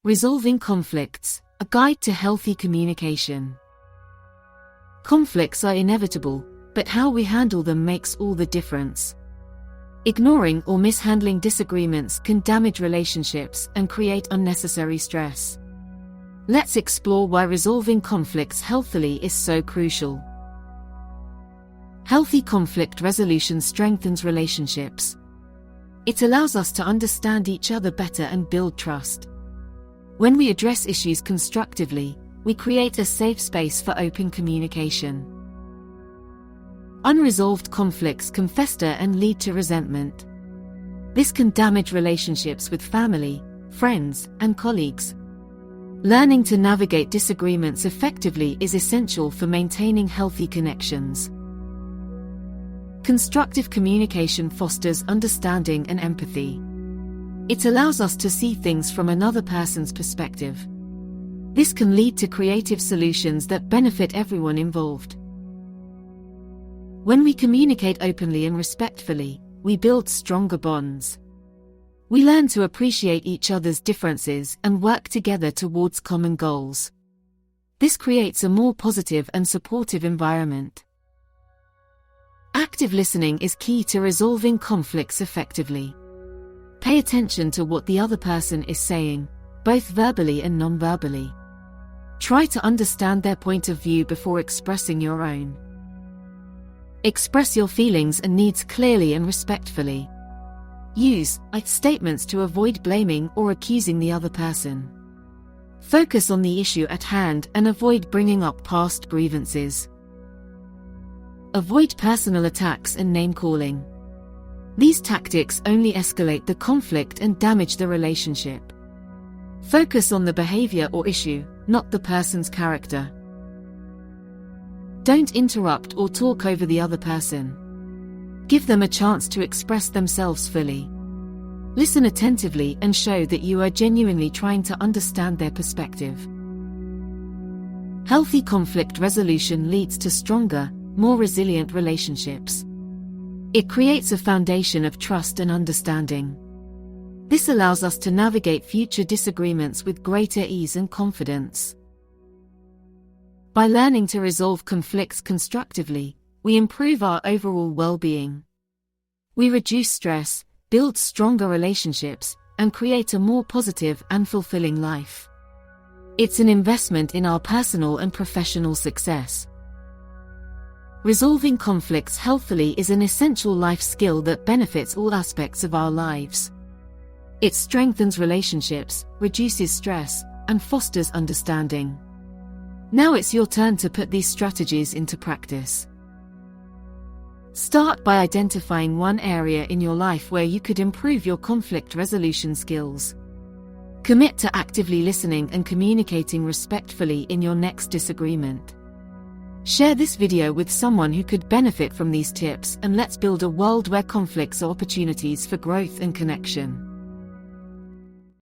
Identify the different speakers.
Speaker 1: Resolving conflicts, a guide to healthy communication. Conflicts are inevitable, but how we handle them makes all the difference. Ignoring or mishandling disagreements can damage relationships and create unnecessary stress. Let's explore why resolving conflicts healthily is so crucial. Healthy conflict resolution strengthens relationships. It allows us to understand each other better and build trust. When we address issues constructively, we create a safe space for open communication. Unresolved conflicts can fester and lead to resentment. This can damage relationships with family, friends, and colleagues. Learning to navigate disagreements effectively is essential for maintaining healthy connections. Constructive communication fosters understanding and empathy. It allows us to see things from another person's perspective. This can lead to creative solutions that benefit everyone involved. When we communicate openly and respectfully, we build stronger bonds. We learn to appreciate each other's differences and work together towards common goals. This creates a more positive and supportive environment. Active listening is key to resolving conflicts effectively. Pay attention to what the other person is saying, both verbally and non-verbally. Try to understand their point of view before expressing your own. Express your feelings and needs clearly and respectfully. Use I statements to avoid blaming or accusing the other person. Focus on the issue at hand and avoid bringing up past grievances. Avoid personal attacks and name-calling. These tactics only escalate the conflict and damage the relationship. Focus on the behavior or issue, not the person's character. Don't interrupt or talk over the other person. Give them a chance to express themselves fully. Listen attentively and show that you are genuinely trying to understand their perspective. Healthy conflict resolution leads to stronger, more resilient relationships. It creates a foundation of trust and understanding. This allows us to navigate future disagreements with greater ease and confidence. By learning to resolve conflicts constructively, we improve our overall well-being. We reduce stress, build stronger relationships, and create a more positive and fulfilling life. It's an investment in our personal and professional success. Resolving conflicts healthily is an essential life skill that benefits all aspects of our lives. It strengthens relationships, reduces stress, and fosters understanding. Now it's your turn to put these strategies into practice. Start by identifying one area in your life where you could improve your conflict resolution skills. Commit to actively listening and communicating respectfully in your next disagreement. Share this video with someone who could benefit from these tips, and let's build a world where conflicts are opportunities for growth and connection.